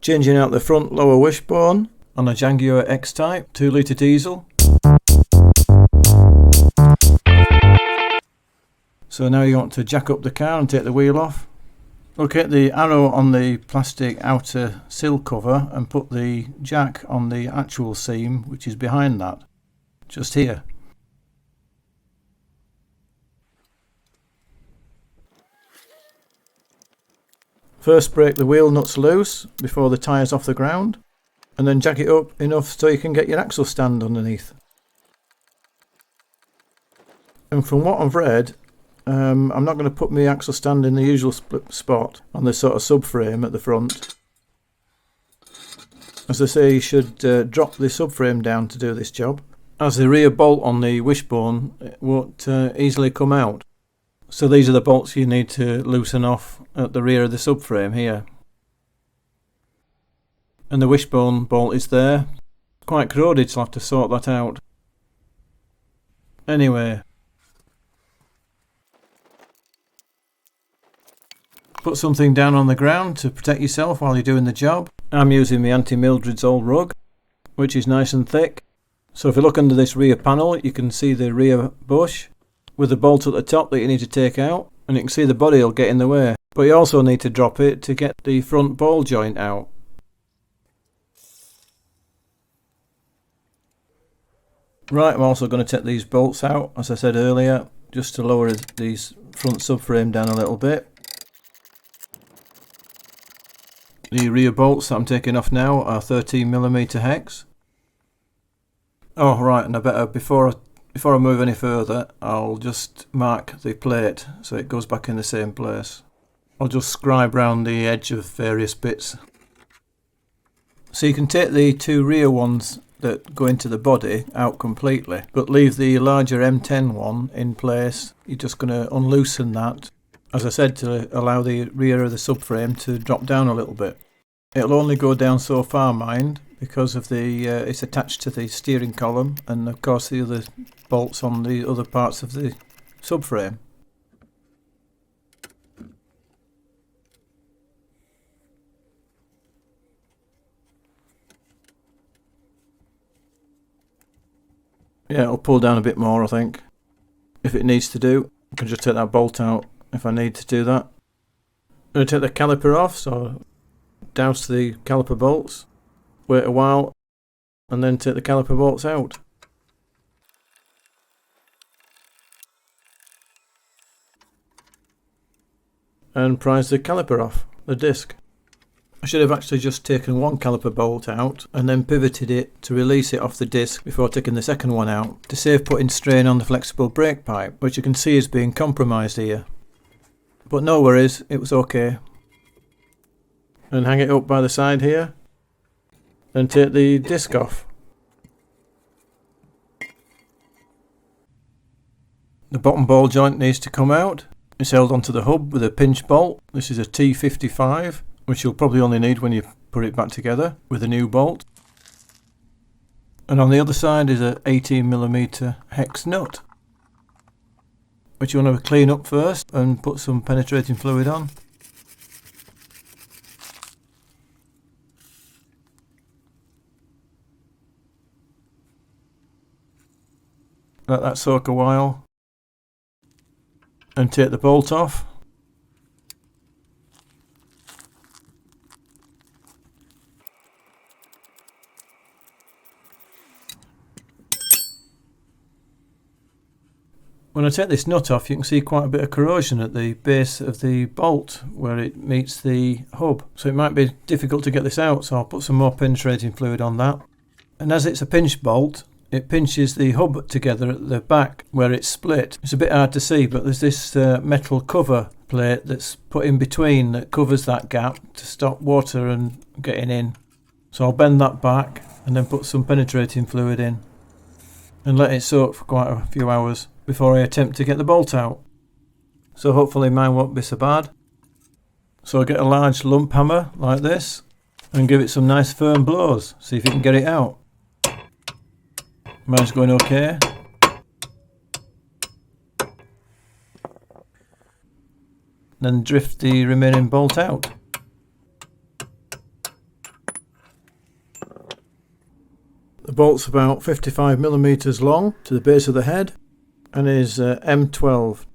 Changing out the front lower wishbone on a Jaguar X-Type 2-litre diesel. So now you want to jack up the car and take the wheel off. Locate the arrow on the plastic outer sill cover and put the jack on the actual seam, which is behind that, just here. First break the wheel nuts loose before the tyre's off the ground, and then jack it up enough so you can get your axle stand underneath. And from what I've read, I'm not going to put my axle stand in the usual spot on this sort of subframe at the front. As I say, you should drop the subframe down to do this job, as the rear bolt on the wishbone won't easily come out. So these are the bolts you need to loosen off at the rear of the subframe here. And the wishbone bolt is there. Quite corroded, so I'll have to sort that out. Anyway, put something down on the ground to protect yourself while you're doing the job. I'm using my Auntie Mildred's old rug, which is nice and thick. So if you look under this rear panel, you can see the rear bush with the bolt at the top that you need to take out, and you can see the body will get in the way. But you also need to drop it to get the front ball joint out. Right, I'm also going to take these bolts out, as I said earlier, just to lower these front subframe down a little bit. The rear bolts that I'm taking off now are 13mm hex. Oh right, and I better, before I move any further, I'll just mark the plate so it goes back in the same place. I'll just scribe round the edge of various bits. So you can take the two rear ones that go into the body out completely, but leave the larger M10 one in place. You're just going to unloosen that, as I said, to allow the rear of the subframe to drop down a little bit. It'll only go down so far, mind, because of the it's attached to the steering column, and of course the other bolts on the other parts of the subframe. Yeah, it'll pull down a bit more, I think, if it needs to do. I can just take that bolt out if I need to do that. I'm going to take the caliper off, so douse the caliper bolts, wait a while, and then take the caliper bolts out. And prise the caliper off, the disc. I should have actually just taken one caliper bolt out and then pivoted it to release it off the disc before taking the second one out, to save putting strain on the flexible brake pipe, which you can see is being compromised here. But no worries, it was okay. And hang it up by the side here, then take the disc off. The bottom ball joint needs to come out. It's held onto the hub with a pinch bolt. This is a T55, which you'll probably only need when you put it back together with a new bolt. And on the other side is a 18mm hex nut, which you want to clean up first and put some penetrating fluid on. Let that soak a while, and take the bolt off. When I take this nut off, you can see quite a bit of corrosion at the base of the bolt where it meets the hub, so it might be difficult to get this out, so I'll put some more penetrating fluid on that. And as it's a pinch bolt, it pinches the hub together at the back where it's split. It's a bit hard to see, but there's this metal cover plate that's put in between that covers that gap to stop water and getting in. So I'll bend that back and then put some penetrating fluid in and let it soak for quite a few hours before I attempt to get the bolt out. So hopefully mine won't be so bad. So I get a large lump hammer like this and give it some nice firm blows, see if you can get it out. Mine's going okay. Then drift the remaining bolt out. The bolt's about 55mm long to the base of the head and is M12.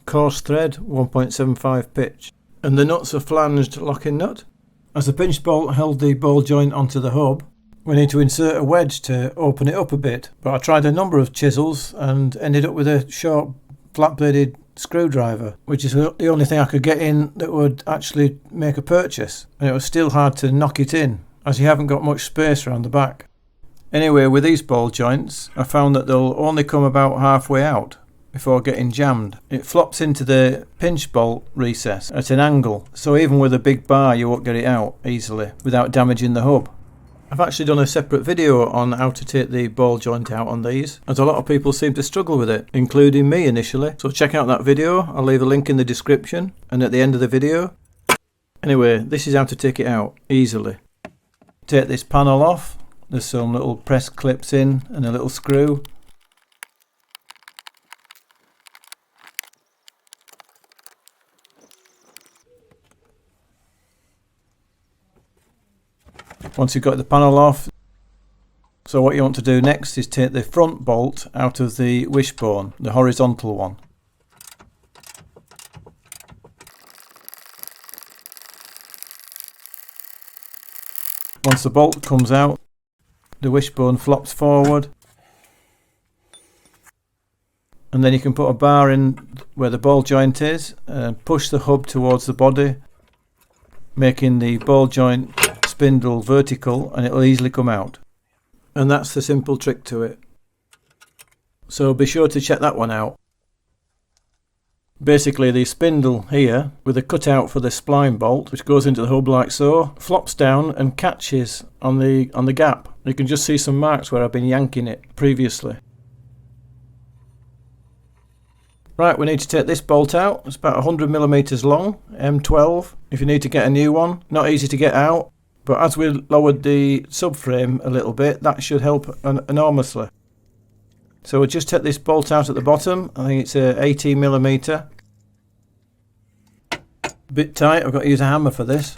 Coarse thread, 1.75 pitch. And the nuts are flanged locking nut. As the pinch bolt held the ball joint onto the hub, we need to insert a wedge to open it up a bit. But I tried a number of chisels and ended up with a short flat-bladed screwdriver, which is the only thing I could get in that would actually make a purchase. And it was still hard to knock it in, as you haven't got much space around the back. Anyway, with these ball joints, I found that they'll only come about halfway out before getting jammed. It flops into the pinch bolt recess at an angle, so even with a big bar you won't get it out easily without damaging the hub. I've actually done a separate video on how to take the ball joint out on these, as a lot of people seem to struggle with it, including me initially. So check out that video, I'll leave a link in the description and at the end of the video. Anyway, this is how to take it out easily. Take this panel off, there's some little press clips in and a little screw. Once you've got the panel off, so what you want to do next is take the front bolt out of the wishbone, the horizontal one. Once the bolt comes out, the wishbone flops forward, and then you can put a bar in where the ball joint is and push the hub towards the body, making the ball joint spindle vertical, and it will easily come out. And that's the simple trick to it. So be sure to check that one out. Basically the spindle here, with a cutout for the spline bolt, which goes into the hub like so, flops down and catches on the gap. You can just see some marks where I've been yanking it previously. Right, we need to take this bolt out. It's about 100mm long, M12. If you need to get a new one, not easy to get out. But as we lowered the subframe a little bit, that should help enormously. So we'll just take this bolt out at the bottom. I think it's 18mm. A bit tight, I've got to use a hammer for this.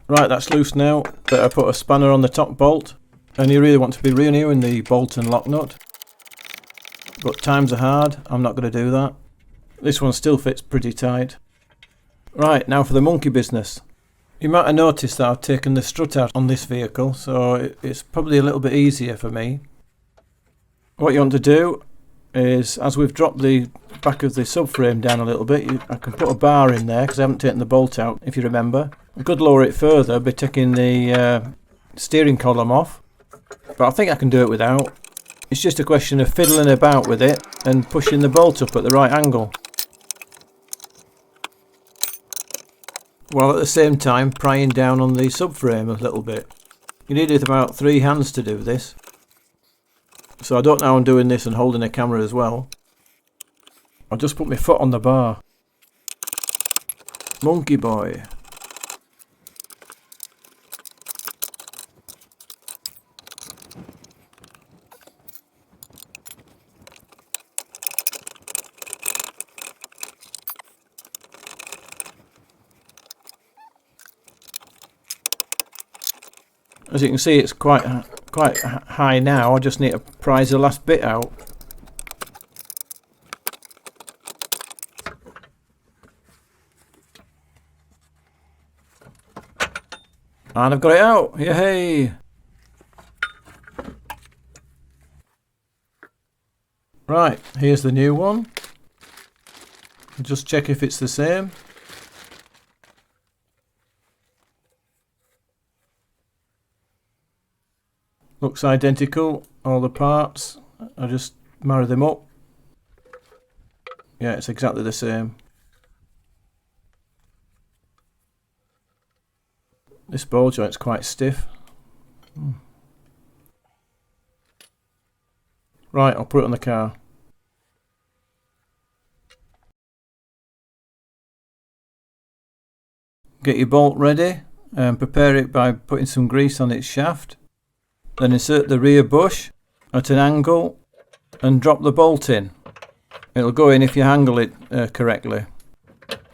Right, that's loose now. Better put a spanner on the top bolt. And you really want to be renewing the bolt and lock nut. But times are hard, I'm not going to do that. This one still fits pretty tight. Right, now for the monkey business. You might have noticed that I've taken the strut out on this vehicle, so it's probably a little bit easier for me. What you want to do is, as we've dropped the back of the subframe down a little bit, I can put a bar in there because I haven't taken the bolt out, if you remember. I could lower it further by taking the steering column off, but I think I can do it without. It's just a question of fiddling about with it and pushing the bolt up at the right angle, while at the same time prying down on the subframe a little bit. You needed about 3 hands to do this. So I don't know how I'm doing this and holding a camera as well. I'll just put my foot on the bar. Monkey boy. As you can see, it's quite high now. I just need to prise the last bit out. And I've got it out. Yay! Right, here's the new one. Just check if it's the same. Looks identical, all the parts. I just marry them up. Yeah, it's exactly the same. This ball joint's quite stiff. Right, I'll put it on the car. Get your bolt ready and prepare it by putting some grease on its shaft. Then insert the rear bush at an angle and drop the bolt in. It'll go in if you angle it correctly.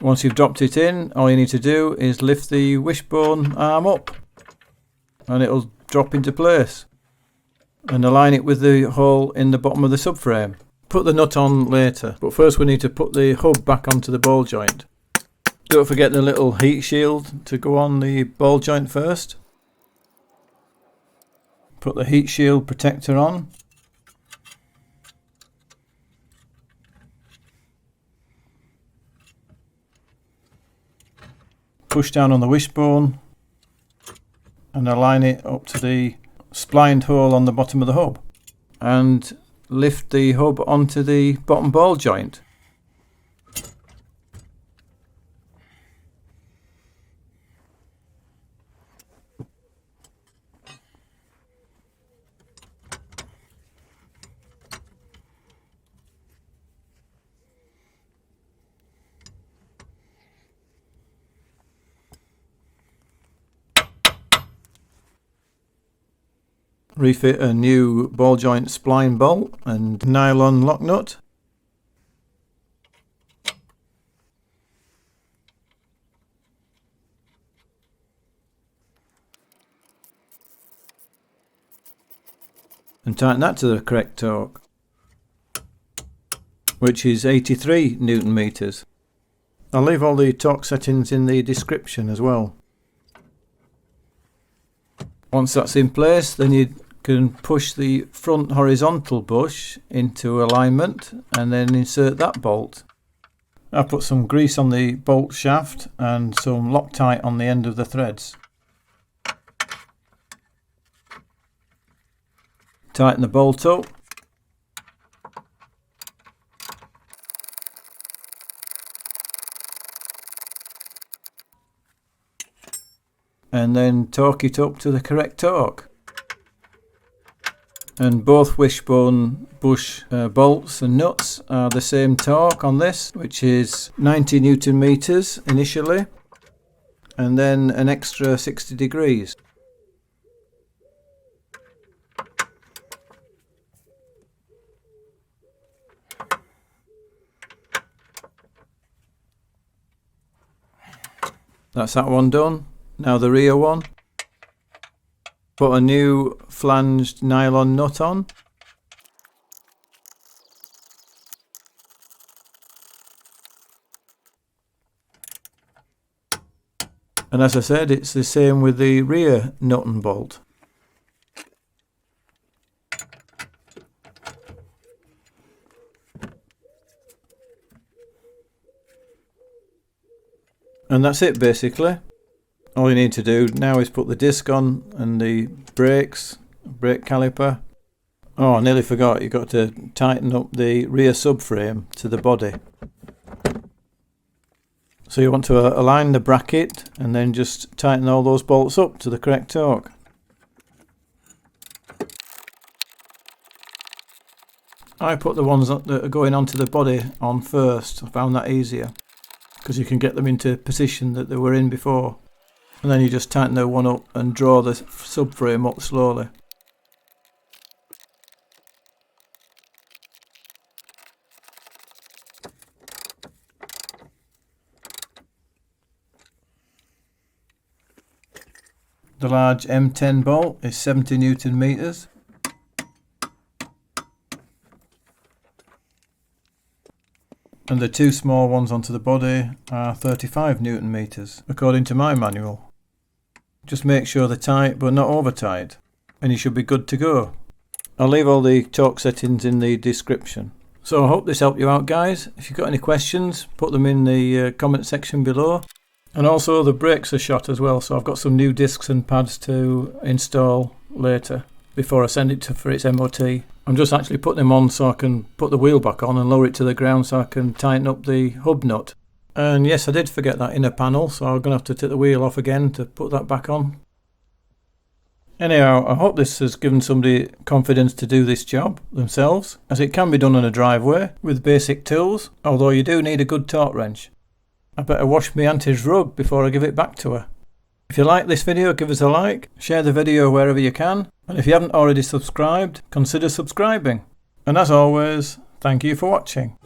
Once you've dropped it in, all you need to do is lift the wishbone arm up and it'll drop into place, and align it with the hole in the bottom of the subframe. Put the nut on later, but first we need to put the hub back onto the ball joint. Don't forget the little heat shield to go on the ball joint first. Put the heat shield protector on. Push down on the wishbone and align it up to the splined hole on the bottom of the hub, and lift the hub onto the bottom ball joint. Refit a new ball joint spline bolt and nylon lock nut. And tighten that to the correct torque, which is 83 Newton meters. I'll leave all the torque settings in the description as well. Once that's in place, then you can push the front horizontal bush into alignment and then insert that bolt. I've put some grease on the bolt shaft and some Loctite on the end of the threads. Tighten the bolt up. And then torque it up to the correct torque. And both wishbone bush bolts and nuts are the same torque on this, which is 90 Newton meters initially, and then an extra 60 degrees. That's that one done. Now the rear one. Put a new flanged nylon nut on. And as I said, it's the same with the rear nut and bolt. And that's it basically. All you need to do now is put the disc on and the brakes, brake caliper. Oh, I nearly forgot, you've got to tighten up the rear subframe to the body. So you want to align the bracket and then just tighten all those bolts up to the correct torque. I put the ones that are going onto the body on first. I found that easier because you can get them into position that they were in before. And then you just tighten the one up and draw the subframe up slowly. The large M10 bolt is 70 Newton meters. And the two small ones onto the body are 35 Newton meters, according to my manual. Just make sure they're tight but not over tight, and you should be good to go. I'll leave all the torque settings in the description. So I hope this helped you out, guys. If you've got any questions, put them in the comment section below. And also the brakes are shot as well, so I've got some new discs and pads to install later before I send it for its MOT. I'm just actually putting them on so I can put the wheel back on and lower it to the ground so I can tighten up the hub nut. And yes, I did forget that inner panel, so I'm going to have to take the wheel off again to put that back on. Anyhow, I hope this has given somebody confidence to do this job themselves, as it can be done on a driveway with basic tools, although you do need a good torque wrench. I better wash my auntie's rug before I give it back to her. If you like this video, give us a like, share the video wherever you can, and if you haven't already subscribed, consider subscribing. And as always, thank you for watching.